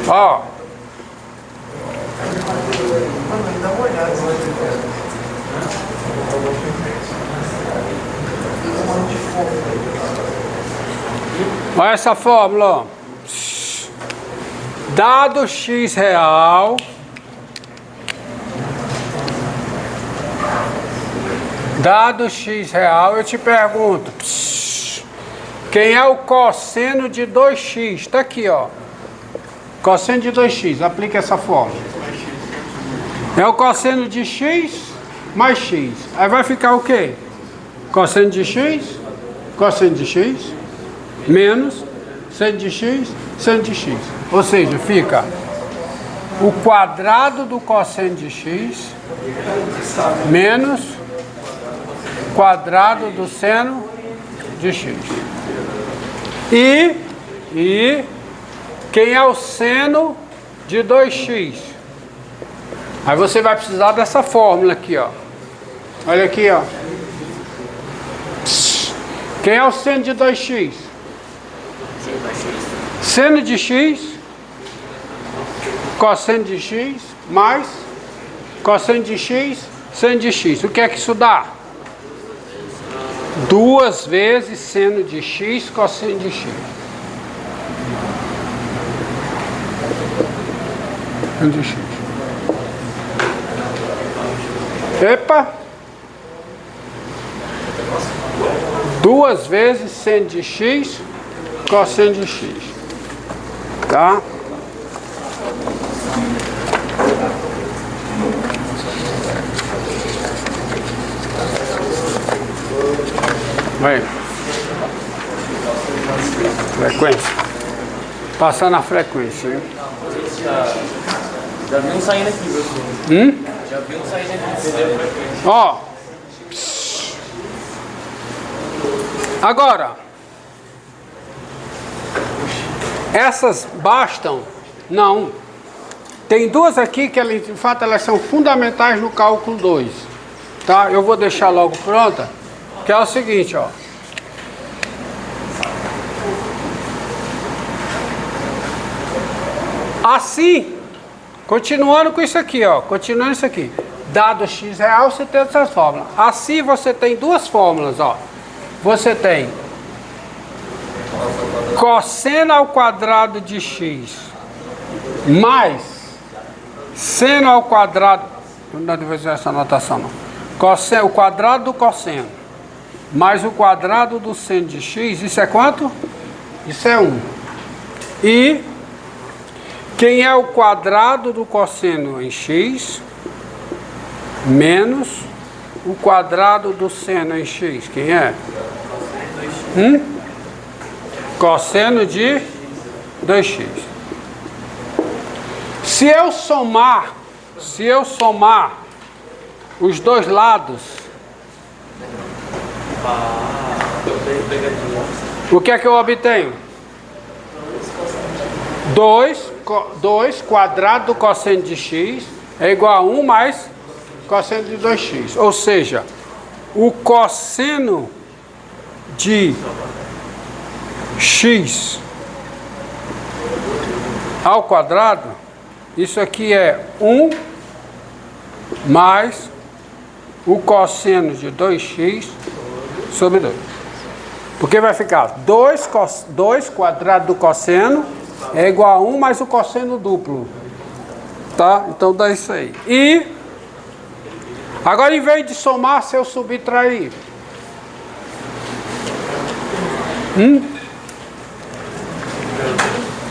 Ó. Olha essa fórmula, ó. Dado x real, eu te pergunto, quem é o cosseno de 2x? Está aqui, ó. Cosseno de 2x, aplica essa fórmula. É o cosseno de x mais x. Aí vai ficar o quê? Cosseno de x menos seno de x, seno de x. Ou seja, fica o quadrado do cosseno de x menos quadrado do seno de x. E quem é o seno de 2x? Aí você vai precisar dessa fórmula aqui, ó. Olha aqui, ó. Quem é o seno de 2x? Seno de x, cosseno de x, mais cosseno de x, seno de x. O que é que isso dá? 2 vezes seno de x, cosseno de x. Seno de x. Epa! 2 vezes seno de x, cosseno de x. Tá? Aí. Frequência. Passando a frequência, hein? Já vi um saindo aqui, professor. Já vi um saindo aqui, perdeu a frequência. Ó. Agora, essas bastam? Não. Tem duas aqui que, de fato, elas são fundamentais no cálculo 2. Tá? Eu vou deixar logo pronta, que é o seguinte, ó. Assim, continuando com isso aqui, ó. Continuando isso aqui. Dado x real, você tem essas fórmulas. Assim, você tem duas fórmulas, ó. Você tem cosseno ao quadrado de x mais seno ao quadrado, não deve fazer essa anotação não, cosseno, o quadrado do cosseno mais o quadrado do seno de x, isso é quanto? Isso é 1. E quem é o quadrado do cosseno em x menos o quadrado do seno em x, quem é? Cosseno de 2x. Se eu somar os dois lados, o que é que eu obtenho? 2 quadrado do cosseno de x é igual a 1 mais cosseno de 2x. Ou seja, o cosseno de x ao quadrado, isso aqui é 1 mais o cosseno de 2x sobre 2. Porque vai ficar 2 quadrado do cosseno é igual a 1 mais o cosseno duplo. Tá? Então dá isso aí. E agora, em vez de somar, se eu subtrair,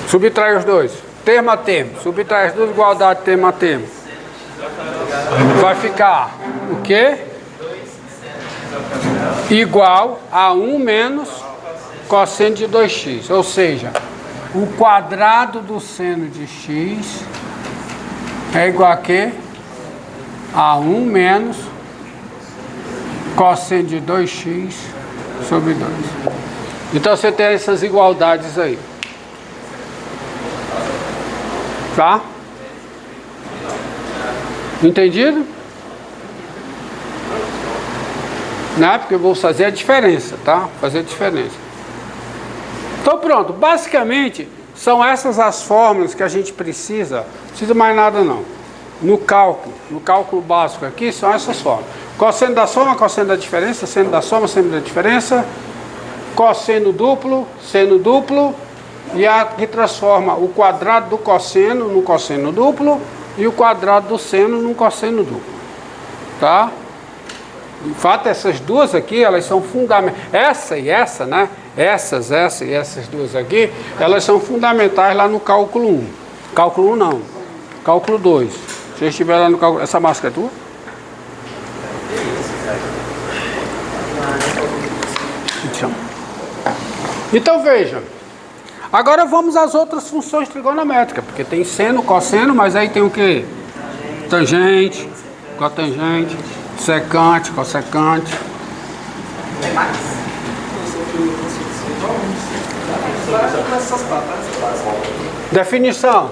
subtrai os dois, termo a termo, subtrai as duas igualdades, termo a termo, vai ficar o quê? Igual a 1 menos cosseno de 2x, ou seja, o quadrado do seno de x é igual a quê? A 1 menos cosseno de 2x sobre 2. Então você tem essas igualdades aí. Tá? Entendido? Não é porque eu vou fazer a diferença, tá? Fazer a diferença. Então pronto, basicamente, São essas as fórmulas que a gente precisa. Não precisa mais nada não. No cálculo básico aqui, são essas fórmulas. Cosseno da soma, cosseno da diferença, seno da soma, seno da diferença, cosseno duplo, seno duplo, e aqui transforma o quadrado do cosseno no cosseno duplo e o quadrado do seno no cosseno duplo. Tá? De fato, essas duas aqui, elas são fundamentais. Essa e essa, né? Essa e essas duas aqui, elas são fundamentais lá no cálculo 1. Cálculo 1 não. Cálculo 2. Se você estiver lá no cálculo... Essa máscara é tua? Então veja. Agora vamos às outras funções trigonométricas. Porque tem seno, cosseno, mas aí tem o quê? Tangente, cotangente, secante, cossecante. Definição.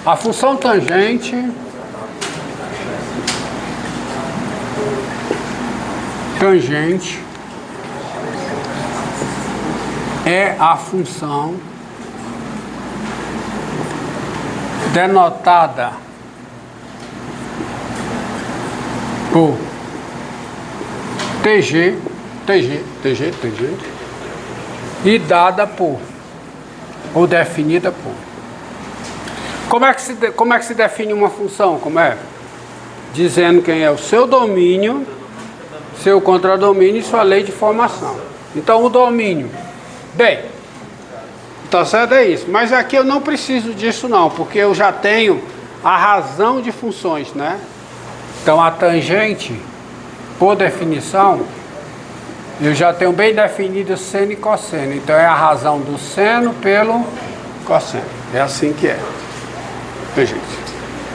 A função tangente é a função denotada por TG e dada por, ou definida por. Como é que se define uma função? Como é? Dizendo quem é o seu domínio, seu contradomínio e sua lei de formação. Então o domínio. Bem, tá certo, é isso. Mas aqui eu não preciso disso não, porque eu já tenho a razão de funções, né? Então a tangente, por definição, eu já tenho bem definido seno e cosseno. Então é a razão do seno pelo cosseno. É assim que é. Tangente.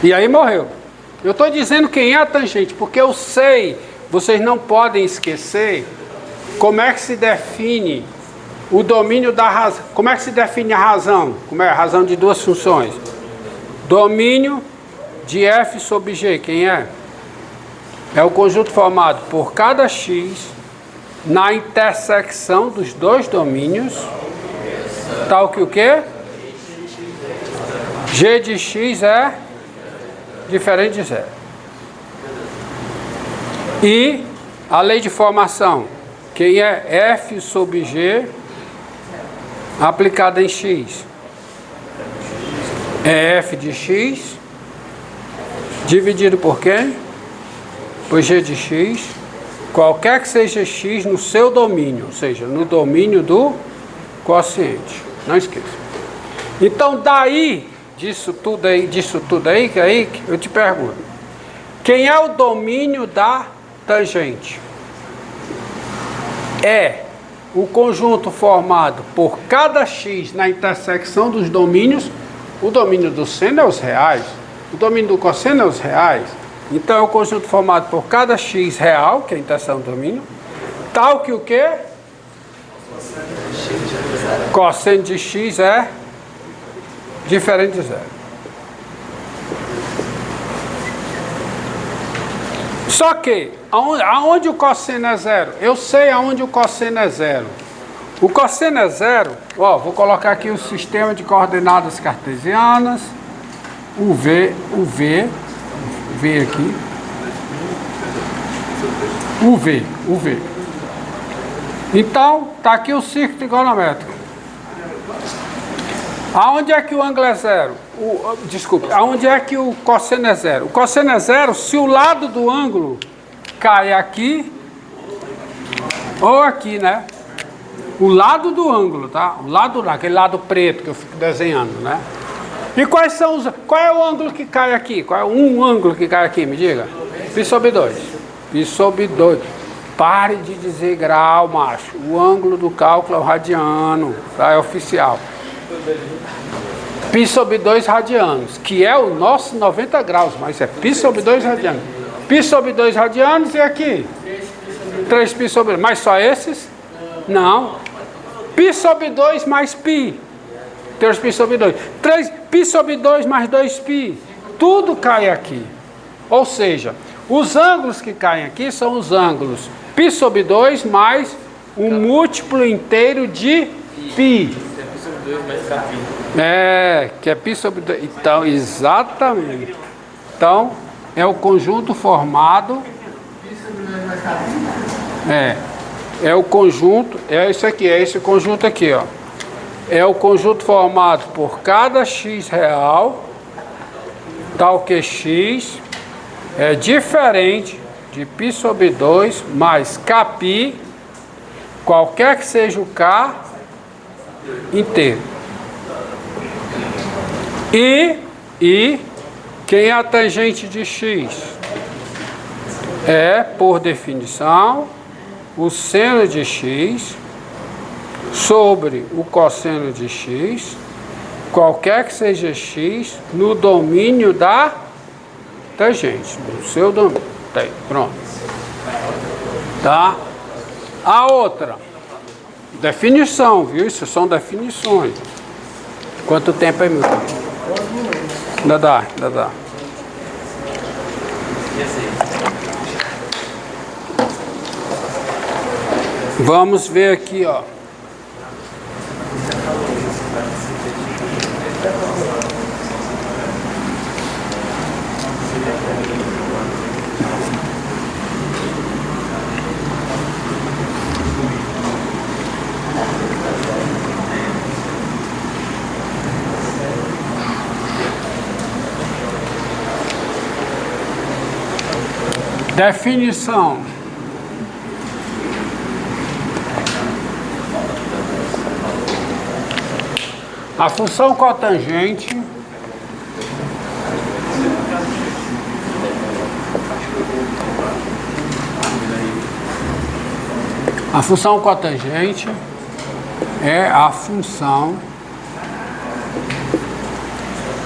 E aí morreu. Eu estou dizendo quem é a tangente, porque eu sei, vocês não podem esquecer como é que se define o domínio da razão. Como é que se define a razão? Como é a razão de duas funções? Domínio de f sobre g, quem é? É o conjunto formado por cada x na intersecção dos dois domínios, tal que o quê? G de x é diferente de zero. E a lei de formação, quem é f sobre g aplicada em x? É f de x dividido por quem? Por g de x, qualquer que seja x no seu domínio, ou seja, no domínio do quociente. Não esqueça. Então daí, disso tudo aí, que aí eu te pergunto, quem é o domínio da tangente? É o conjunto formado por cada x na intersecção dos domínios. O domínio do seno é os reais, o domínio do cosseno é os reais. Então é o conjunto formado por cada x real, que é a interseção do domínio, tal que o quê? Cosseno de x é diferente de zero. Só que, aonde o cosseno é zero? Eu sei aonde o cosseno é zero. O cosseno é zero, ó, vou colocar aqui o sistema de coordenadas cartesianas, o V aqui, o V. Então, tá aqui o círculo trigonométrico. Aonde é que o ângulo é zero? Aonde é que o cosseno é zero? O cosseno é zero se o lado do ângulo cai aqui ou aqui, né? O lado do ângulo, tá? O lado lá, aquele lado preto que eu fico desenhando, né? E qual é o ângulo que cai aqui? Qual é um ângulo que cai aqui? Me diga. Π sobre 2. Π sobre 2. Pare de dizer grau, macho. O ângulo do cálculo é o radiano, tá? É oficial. Π sobre 2 radianos, que é o nosso 90 graus, mas é π sobre 2 radianos. Π sobre 2 radianos e aqui? 3π sobre 2. Mas só esses? Não. Π sobre 2 mais π. 3π sobre 2. 3π sobre 2 mais 2π. Tudo cai aqui. Ou seja, Os ângulos que caem aqui são os ângulos π sobre 2 mais um múltiplo inteiro de π. Que é π sobre 2. Então, exatamente. Então, é o conjunto formado. É o conjunto, é isso aqui, é esse conjunto aqui, ó. É o conjunto formado por cada x real, tal que x é diferente de π sobre 2 mais kπ, qualquer que seja o k inteiro. E quem é a tangente de x? É, por definição, o seno de x sobre o cosseno de x, qualquer que seja x, no domínio da tangente, no seu domínio. Tá aí, pronto. Tá? A outra, definição, viu? Isso são definições. Quanto tempo é, meu? Ainda dá. Vamos ver aqui, ó. Definição. A função cotangente é a função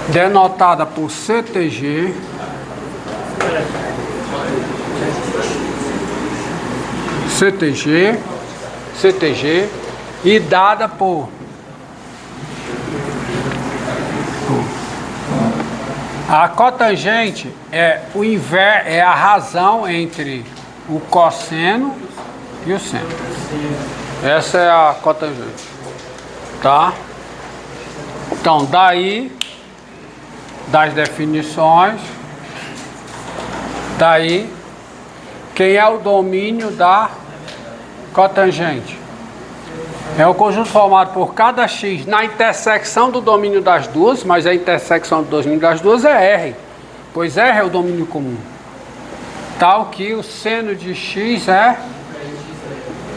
denotada por CTG e dada por a cotangente é a razão entre o cosseno e o seno. Essa é a cotangente, tá? Então, daí das definições, daí quem é o domínio da cotangente? É o conjunto formado por cada x na intersecção do domínio das duas, mas a intersecção do domínio das duas é R, pois R é o domínio comum, tal que o seno de x é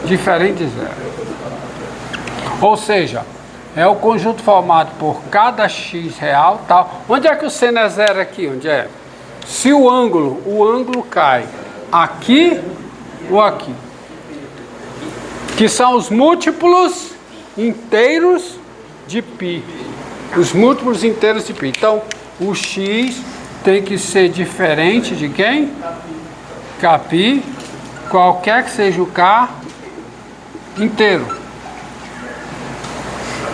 diferente de zero. Ou seja, é o conjunto formado por cada x real, tal. Onde é que o seno é zero aqui? Onde é? Se o ângulo cai aqui ou aqui, que são os múltiplos inteiros de π. Os múltiplos inteiros de π. Então, o x tem que ser diferente de quem? Kπ, qualquer que seja o k inteiro.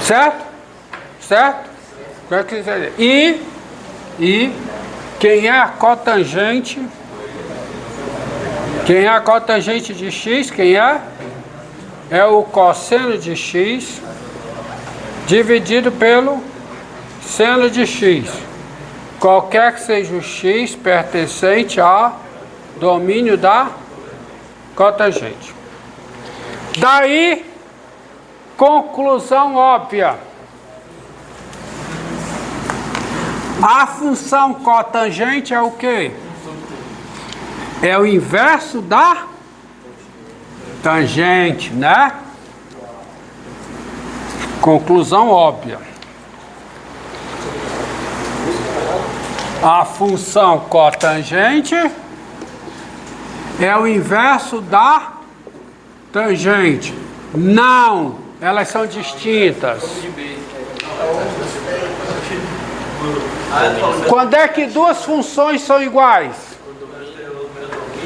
Certo? Certo? E quem é a cotangente? Quem é a cotangente de x? Quem é? É o cosseno de x dividido pelo seno de x. Qualquer que seja o x pertencente ao domínio da cotangente. Daí, conclusão óbvia. A função cotangente é o quê? É o inverso da tangente, né? Conclusão óbvia. A função cotangente é o inverso da tangente. Não, elas são distintas. Quando é que duas funções são iguais?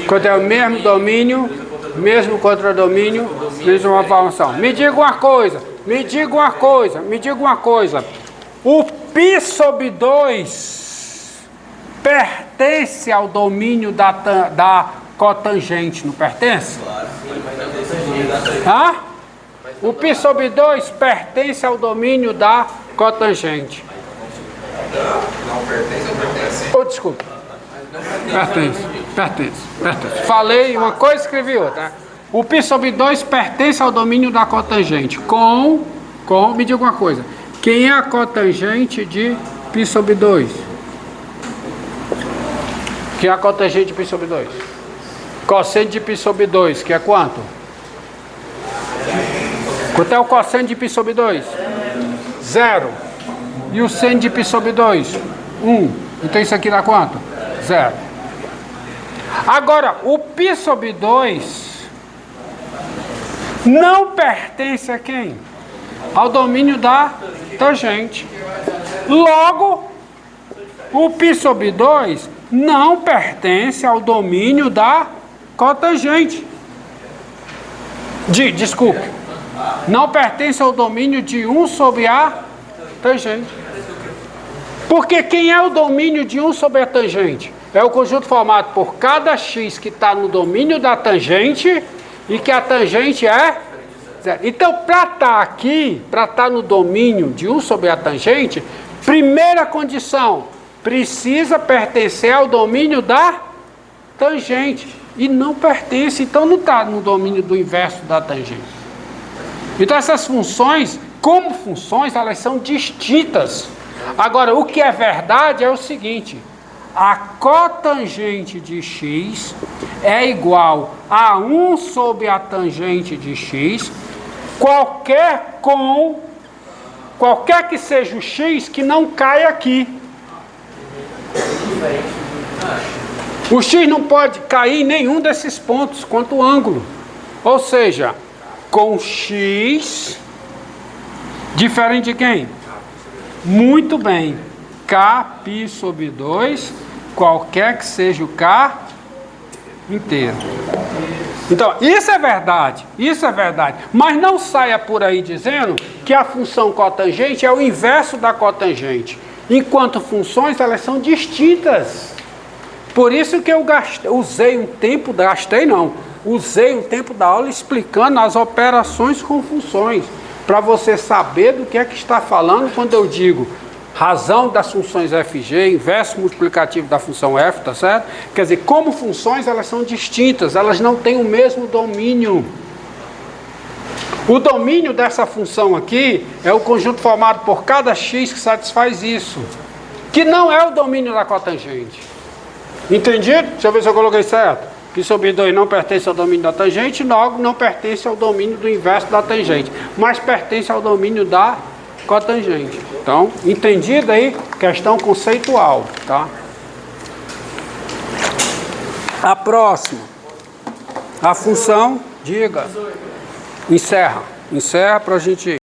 Quando é o mesmo domínio, mesmo contradomínio, mesma função. Me diga uma coisa. O π sobre 2 pertence ao domínio da cotangente, não pertence? Hã? O π sobre 2 pertence ao domínio da cotangente. Não pertence ou pertence? Oh, desculpa. Pertence. Falei uma coisa, escrevi outra. O π sobre 2 pertence ao domínio da cotangente. Me diga uma coisa. Quem é a cotangente de π sobre 2? Quem é a cotangente de π sobre 2? Cosseno de π sobre 2, que é quanto? Quanto é o cosseno de π sobre 2? 0. E o seno de π sobre 2? 1. Então isso aqui dá quanto? 0. Agora, o π sobre 2 não pertence a quem? Ao domínio da tangente. Logo, o π sobre 2 não pertence ao domínio da cotangente. Desculpe. Não pertence ao domínio de 1 sobre a tangente. Porque quem é o domínio de 1 sobre a tangente? É o conjunto formado por cada x que está no domínio da tangente e que a tangente é 0. Então, para estar aqui, para estar no domínio de 1 sobre a tangente, primeira condição, precisa pertencer ao domínio da tangente. E não pertence, então não está no domínio do inverso da tangente. Então essas funções, como funções, elas são distintas. Agora, o que é verdade é o seguinte: a cotangente de x é igual a 1 sobre a tangente de x, qualquer que seja o x que não caia aqui. O x não pode cair em nenhum desses pontos, quanto o ângulo. Ou seja, com x, diferente de quem? Muito bem. Kπ sobre 2, qualquer que seja o K inteiro. Então, isso é verdade. Mas não saia por aí dizendo que a função cotangente é o inverso da cotangente. Enquanto funções, elas são distintas. Por isso que eu usei um tempo da aula explicando as operações com funções, para você saber do que é que está falando quando eu digo razão das funções fg, inverso multiplicativo da função f, tá certo? Quer dizer, como funções elas são distintas, elas não têm o mesmo domínio. O domínio dessa função aqui é o conjunto formado por cada x que satisfaz isso, que não é o domínio da cotangente. Entendido? Deixa eu ver se eu coloquei certo. Π sobre 2 não pertence ao domínio da tangente, logo não pertence ao domínio do inverso da tangente, mas pertence ao domínio da cotangente. Então, entendido aí? Questão conceitual, tá? A próxima. A função, diga. Encerra para a gente ir.